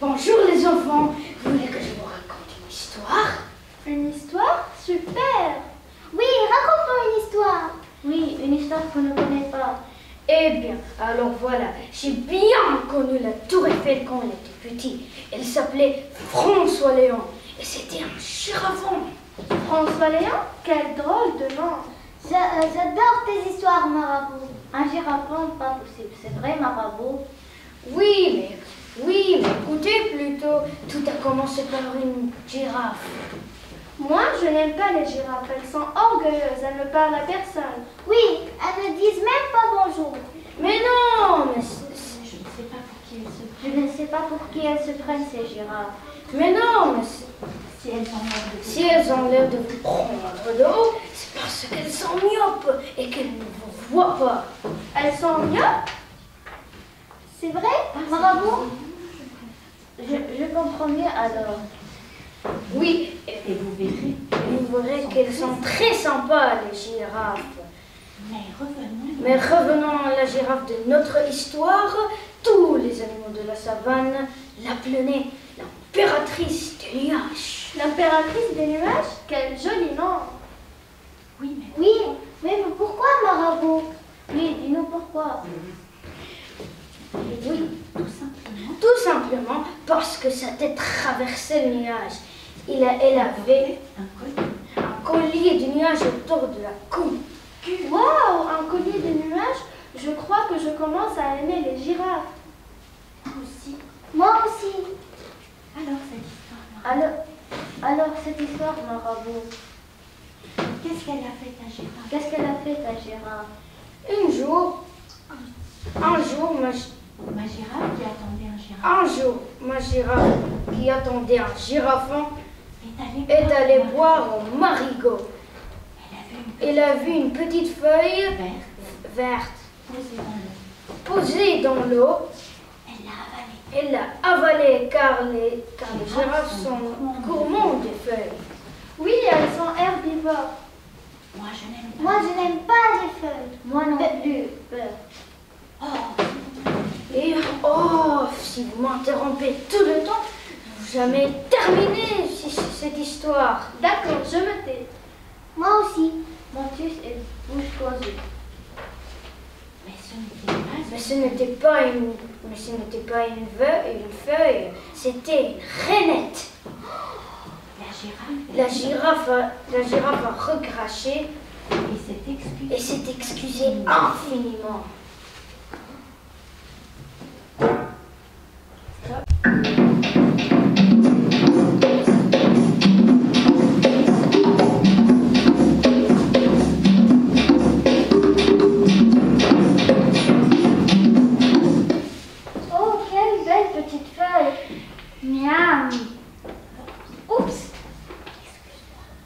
Bonjour les enfants, vous voulez que je vous raconte une histoire? Une histoire? Super! Oui, raconte-moi une histoire. Oui, une histoire qu'on ne connaît pas. Eh bien, alors voilà, j'ai bien connu la tour Eiffel quand elle était petite. Elle s'appelait François Léon et c'était un girafon. François Léon? Quel drôle de nom! J'adore tes histoires, Marabout. Un girafon, pas possible. C'est vrai, Marabout? Oui, mais écoutez plutôt, tout a commencé par une girafe. Moi, je n'aime pas les girafes. Elles sont orgueilleuses. Elles ne parlent à personne. Oui, elles ne disent même pas bonjour. Mais non, mais Je ne sais pas pour qui elles se prennent, ces girafes. mais non, mais Si elles ont l'air de... si elles ont l'air de vous prendre de haut, c'est parce qu'elles sont myopes et qu'elles ne vous voient pas. Elles sont myopes? C'est vrai, Marabout? Je comprends mieux alors. Oui, et vous verrez qu'elles sont très sympas, les girafes. Mais revenons à la girafe de notre histoire. Tous les animaux de la savane l'appelaient l'impératrice des nuages. L'impératrice des nuages? Quel joli nom! Oui, Mais pourquoi, Marabout? Oui, dis-nous pourquoi. Oui, tout simplement parce que sa tête traversait le nuage. Elle avait un collier de nuages autour de la cou. Waouh, un collier de nuages? Je crois que je commence à aimer les girafes. Moi aussi. Alors, cette histoire, Marabout, Qu'est-ce qu'elle a fait ta girafe? qu'est-ce qu'elle a fait, ta girafe? Un jour, Ma girafe qui attendait un girafe ma girafe qui attendait un girafon est est allée boire au marigot. Elle a vu une Elle a vu une petite feuille verte posée dans l'eau. posée dans l'eau. Elle l'a avalée. Elle l'a avalée car les girafes sont gourmands des feuilles. Oui, elles sont herbivores. Moi, je n'aime pas. Moi, je n'aime pas les feuilles. Moi non plus, peur. Oh, Et si vous m'interrompez tout le temps, je n'ai jamais terminé cette histoire. D'accord, je me tais. Moi aussi. Montus et bouche cousue. mais ce n'était pas une feuille, c'était une rainette. la girafe. La girafe a recraché Et s'est excusée. et s'est excusée infiniment. Oh, quelle belle petite feuille. Miam. Oups.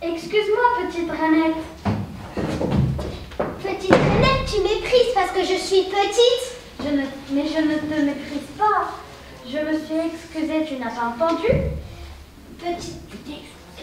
Excuse-moi, petite rainette. Petite Renette, tu méprises parce que je suis petite? Mais je ne te méprise pas. Je me suis excusée, tu n'as pas entendu? Petite,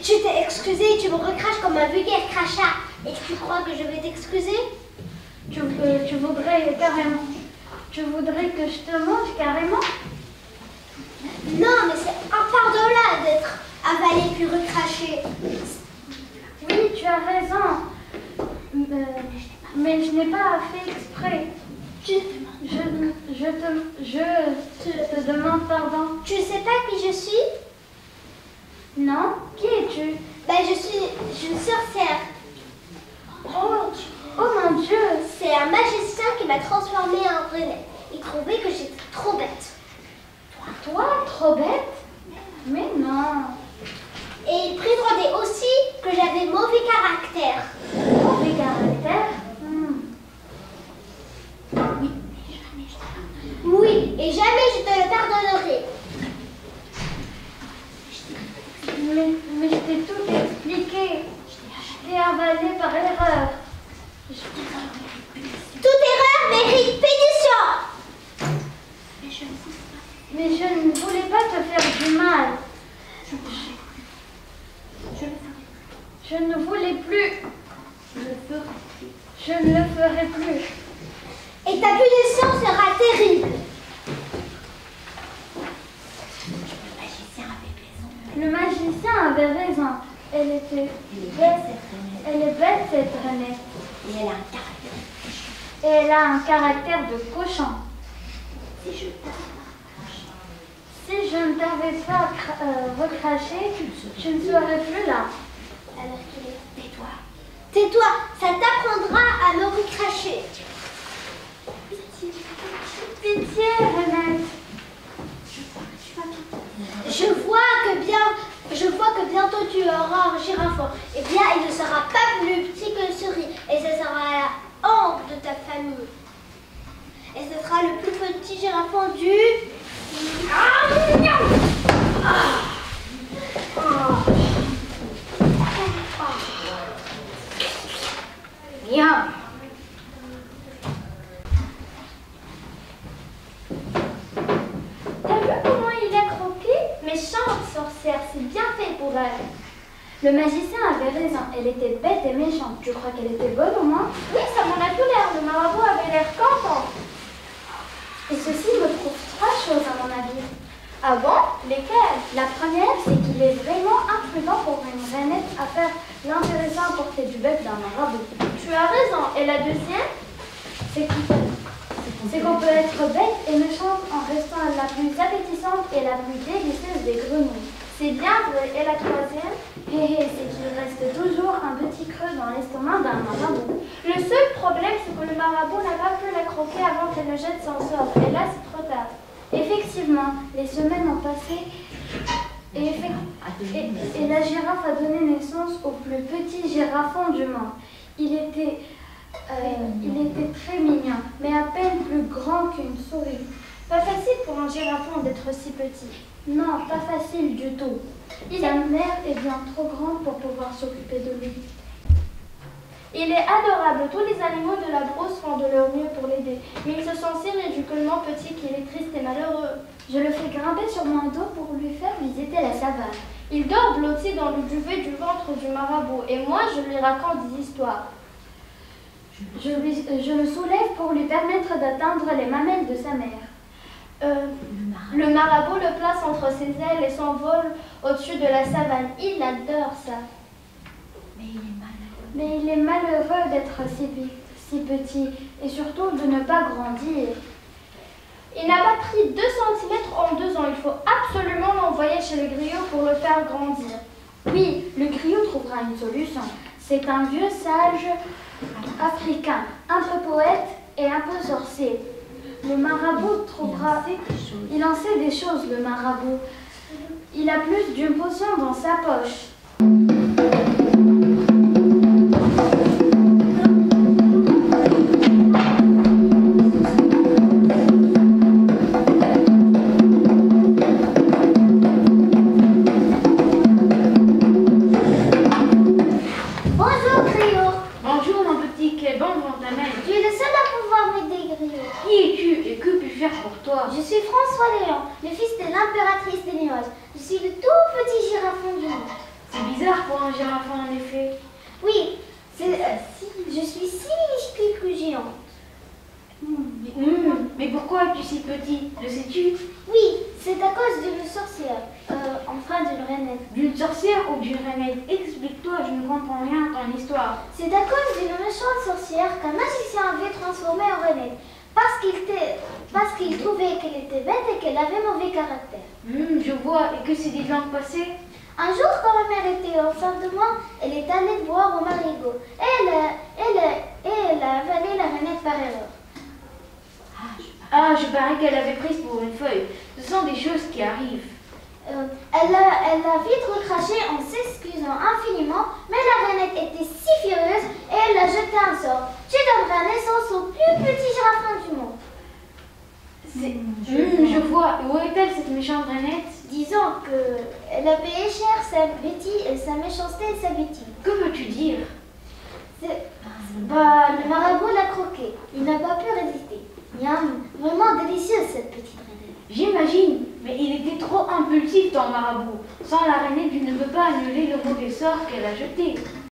tu t'es excusée et tu me recraches comme un vulgaire crachat. Et tu crois que je vais t'excuser? Tu voudrais carrément. Tu voudrais que je te mange carrément? Non, mais c'est impardonnable d'être avalé puis recraché. Oui, tu as raison. Mais je n'ai pas fait exprès. Je te demande pardon. Tu ne sais pas qui je suis? Non? Qui es-tu? Ben, je suis une sorcière. Oh mon Dieu! C'est un magicien qui m'a transformée en Renette. Il trouvait que j'étais trop bête. Toi, trop bête? Mais non. Et il prétendait aussi que j'avais mauvais caractère. Mauvais caractère? Oui, et jamais je te le pardonnerai. Mais je t'ai tout expliqué. Je t'ai avalé par erreur. Toute erreur mérite pénition. Mais je ne voulais pas te faire du mal. Je ne voulais plus. Je ne le ferai plus. Et ta punition sera terrible. Le magicien avait raison. Elle est bête, cette Renette. Et elle a un caractère de cochon. Si je ne t'avais pas recraché, je ne serais plus là. Alors tais-toi. Tais-toi, ça t'apprendra à me recracher. Pitié, Renette. Je vois que bientôt tu auras un girafon. Eh bien, il ne sera pas plus petit qu'une souris. Et ce sera la honte de ta famille. Et ce sera le plus petit girafon du... Bien. T'as vu comment il a croqué? Méchante sorcière, c'est bien fait pour elle. Le magicien avait raison, elle était bête et méchante. Tu crois qu'elle était bonne au moins? Oui, ça m'en a tout l'air. Le marabout avait l'air content. Et ceci me prouve 3 choses à mon avis. Ah bon? Lesquelles? La première, c'est qu'il est vraiment imprudent pour une Renette à faire l'intéressant à porter du bec d'un marabout. Tu as raison. Et la deuxième, c'est qu'on peut être bête et méchante en restant la plus appétissante et la plus délicieuse des grenouilles. C'est bien vrai. Et la troisième, c'est qu'il reste toujours un petit creux dans l'estomac d'un marabout. Le seul problème, c'est que le marabout n'a pas pu la croquer avant qu'elle ne jette son sort. Et là, c'est trop tard. Effectivement, les semaines ont passé et la girafe a donné naissance au plus petit girafon du monde. Il était très mignon, mais à peine plus grand qu'une souris. Pas facile pour un girafon d'être si petit. Non, pas facile du tout. Sa mère est bien trop grande pour pouvoir s'occuper de lui. Il est adorable. Tous les animaux de la brousse font de leur mieux pour l'aider. Mais il se sent si ridiculement petit qu'il est triste et malheureux. Je le fais grimper sur mon dos pour lui faire visiter la savane. Il dort blotti dans le duvet du ventre du marabout. Et moi, je lui raconte des histoires. Je le soulève pour lui permettre d'atteindre les mamelles de sa mère. Le marabout le place entre ses ailes et s'envole au-dessus de la savane. Il adore ça. Mais il est malheureux d'être si petit et surtout de ne pas grandir. Il n'a pas pris 2 cm en 2 ans. Il faut absolument l'envoyer chez le griot pour le faire grandir. Oui, le griot trouvera une solution. C'est un vieux sage africain, un peu poète et un peu sorcier. Le marabout trouvera... Il en sait des choses, le marabout. Il a plus d'une potion dans sa poche. Je suis François Léon, le fils de l'impératrice des Nuages. Je suis le tout petit girafon du monde. C'est bizarre pour un girafon en effet. Oui, je suis si minuscule que géante. Mais pourquoi es-tu si petit? Le sais-tu? Oui, c'est à cause d'une sorcière. Enfin d'une Renette. D'une sorcière ou d'une Renette? Explique-toi, je ne comprends rien à ton histoire. C'est à cause d'une méchante sorcière qu'un magicien avait transformée en Renette. Parce qu'il trouvait qu'elle était bête et qu'elle avait mauvais caractère. Je vois. Et que s'est dit donc passé? Un jour, quand ma mère était enceinte de moi, elle est allée boire au marigot. Elle a avalé la Renette par erreur. Ah, je parie qu'elle avait prise pour une feuille. Ce sont des choses qui arrivent. Elle a vite recraché en s'excusant infiniment, mais la Renette était si furieuse et elle a jeté un sort. Tu donneras naissance au plus petit girafon du monde. Je vois. Où est-elle, cette méchante Renette? Disons qu'elle a payé cher sa méchanceté et sa bêtise. Que veux-tu dire? Bah, le marabout l'a croqué. Il n'a pas pu résister. Miam, vraiment délicieuse cette petite araignée. J'imagine, mais il était trop impulsif ton marabout. Sans l'araignée, tu ne peux pas annuler le mauvais sort qu'elle a jeté.